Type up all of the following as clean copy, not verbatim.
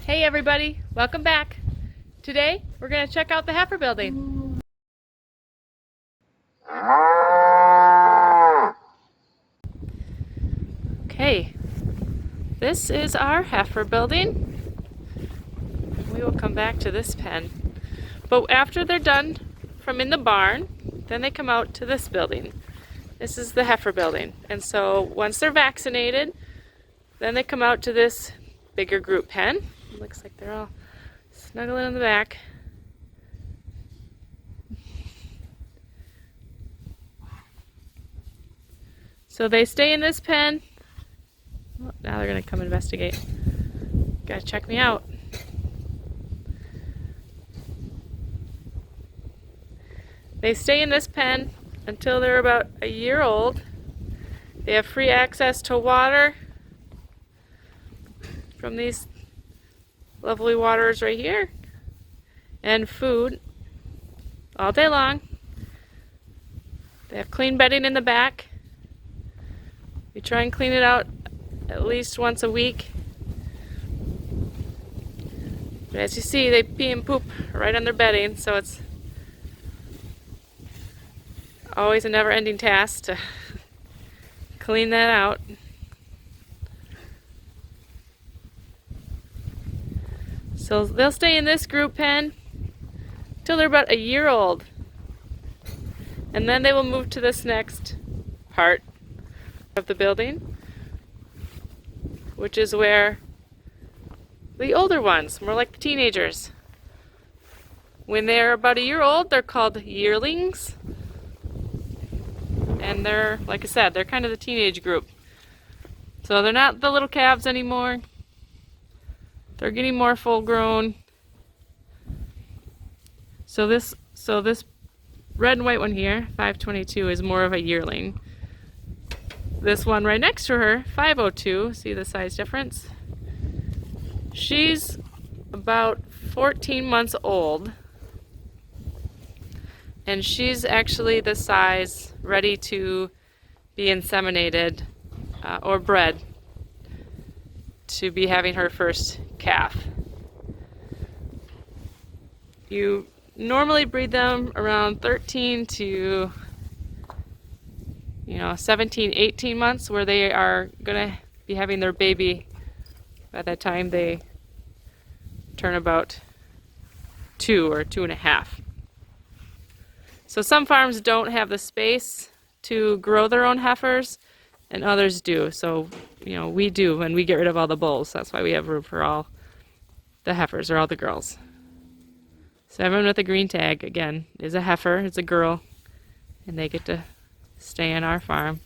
Hey everybody, welcome back. Today we're going to check out the Heifer Building. Okay, this is our Heifer Building. We will come back to this pen. But after they're done from in the barn, then they come out to this building. This is the Heifer Building. And so once they're vaccinated, then they come out to this bigger group pen. It looks like they're all snuggling in the back. So they stay in this pen. Oh, now they're going to come investigate. Gotta check me out. They stay in this pen until they're about a year old. They have free access to water from these lovely waters right here, and food all day long. They have clean bedding in the back. We try and clean it out at least once a week. But as you see, they pee and poop right on their bedding, so it's always a never-ending task to clean that out. So they'll stay in this group pen till they're about a year old. And then they will move to this next part of the building, which is where the older ones, more like the teenagers. When they're about a year old, they're called yearlings. And they're, like I said, they're kind of the teenage group. So they're not the little calves anymore. They're getting more full grown. So this red and white one here, 522, is more of a yearling. This one right next to her, 502, see the size difference? She's about 14 months old. And she's actually the size ready to be inseminated or bred to be having her first calf. You normally breed them around 13 to 17, 18 months, where they are going to be having their baby by the time they turn about 2 or 2.5. So some farms don't have the space to grow their own heifers, and others do. So, we do when we get rid of all the bulls. That's why we have room for all the heifers, or all the girls. So everyone with a green tag, again, is a heifer. It's a girl, and they get to stay on our farm.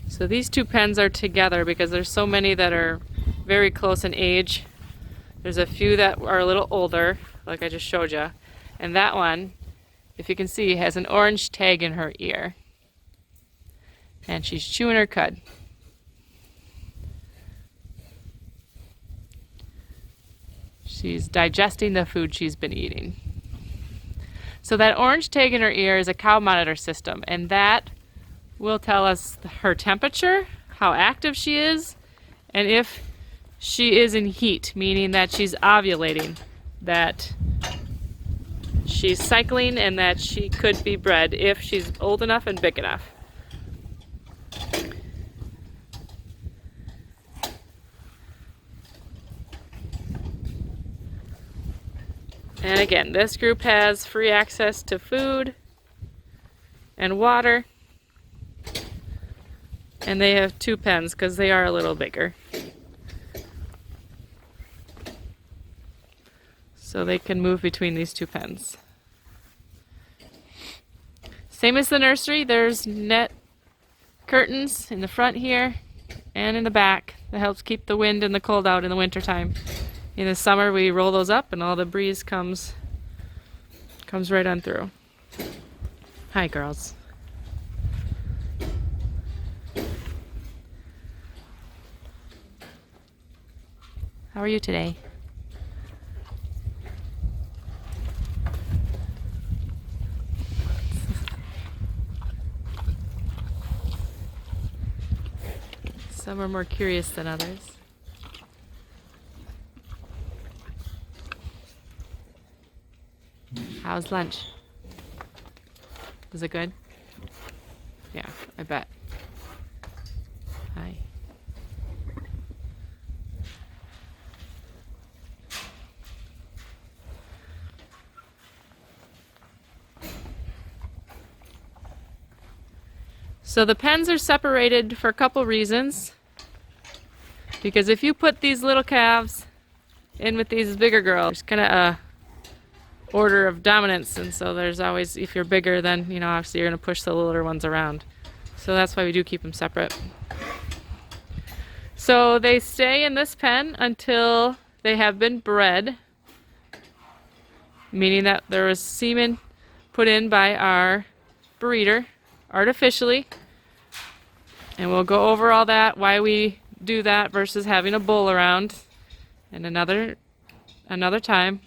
So these two pens are together because there's so many that are very close in age. There's a few that are a little older, like I just showed you. And that one, if you can see, has an orange tag in her ear. And she's chewing her cud. She's digesting the food she's been eating. So that orange tag in her ear is a cow monitor system, and that will tell us her temperature, how active she is, and if she is in heat, meaning that she's ovulating, that she's cycling, and that she could be bred if she's old enough and big enough. And again, this group has free access to food and water. And they have two pens because they are a little bigger. So they can move between these two pens. Same as the nursery, there's net curtains in the front here and in the back that helps keep the wind and the cold out in the wintertime. In the summer we roll those up and all the breeze comes right on through. Hi girls. How are you today? Some are more curious than others. How's lunch? Was it good? Yeah, I bet. Hi. So the pens are separated for a couple reasons. Because if you put these little calves in with these bigger girls, there's kind of a order of dominance, and so there's always, if you're bigger, then obviously you're going to push the littler ones around. So that's why we do keep them separate. So they stay in this pen until they have been bred, meaning that there was semen put in by our breeder artificially. And we'll go over all that, why we do that versus having a bull around, and another time.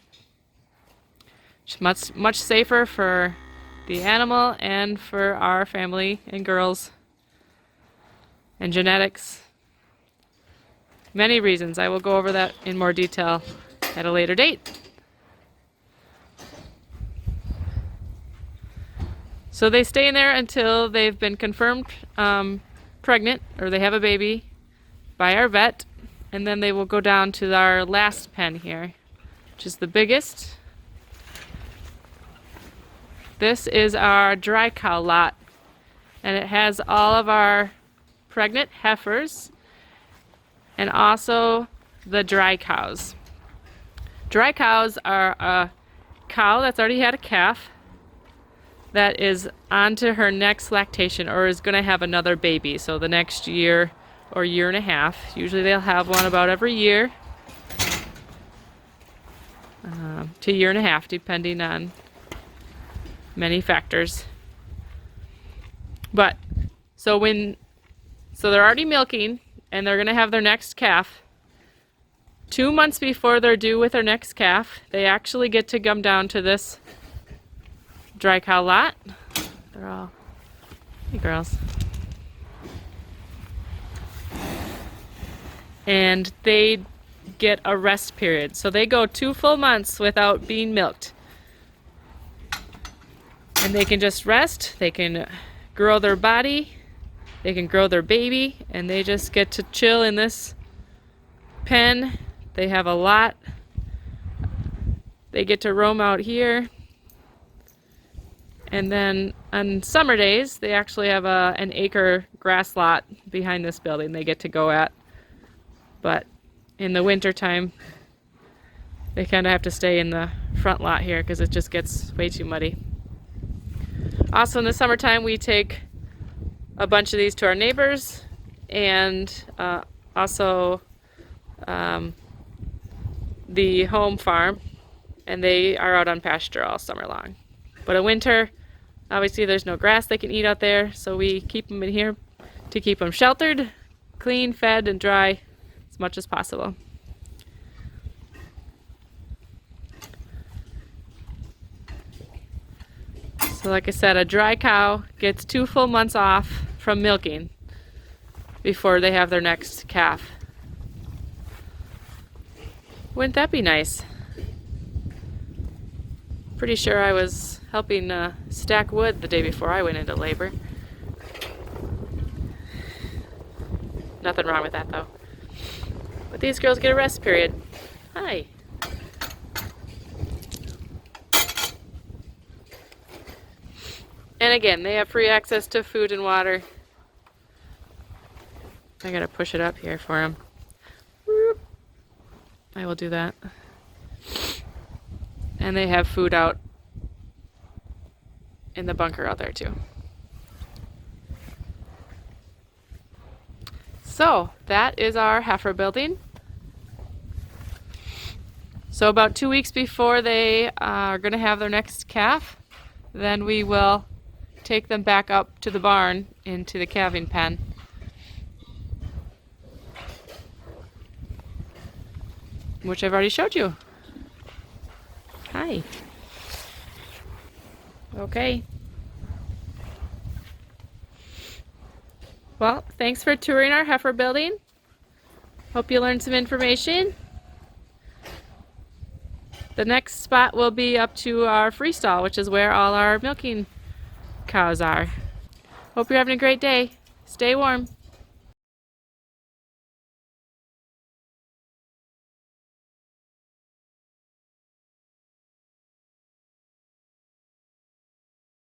It's much safer for the animal and for our family and girls and genetics. Many reasons. I will go over that in more detail at a later date. So they stay in there until they've been confirmed pregnant, or they have a baby, by our vet, and then they will go down to our last pen here, which is the biggest. This is our dry cow lot, and it has all of our pregnant heifers and also the dry cows. Dry cows are a cow that's already had a calf that is on to her next lactation, or is going to have another baby, so the next year or year and a half. Usually they'll have one about every year to year and a half, depending on many factors. But so they're already milking and they're going to have their next calf. 2 months before they're due with their next calf, they actually get to come down to this dry cow lot. They're all, hey girls. And they get a rest period. So they go 2 full months without being milked. And they can just rest, they can grow their body, they can grow their baby, and they just get to chill in this pen. They have a lot. They get to roam out here. And then on summer days, they actually have an acre grass lot behind this building they get to go at. But in the winter time, they kind of have to stay in the front lot here because it just gets way too muddy. Also in the summertime, we take a bunch of these to our neighbors, and also the home farm, and they are out on pasture all summer long. But in winter, obviously there's no grass they can eat out there, so we keep them in here to keep them sheltered, clean, fed, and dry as much as possible. So like I said, a dry cow gets 2 full months off from milking before they have their next calf. Wouldn't that be nice? Pretty sure I was helping stack wood the day before I went into labor. Nothing wrong with that though. But these girls get a rest period. Hi. And again, they have free access to food and water. I gotta push it up here for them. I will do that. And they have food out in the bunker out there too. So that is our heifer building. So about 2 weeks before they are going to have their next calf, then we will take them back up to the barn into the calving pen. Which I've already showed you. Hi. Okay. Well, thanks for touring our heifer building. Hope you learned some information. The next spot will be up to our freestall, which is where all our milking cows are. Hope you're having a great day. Stay warm.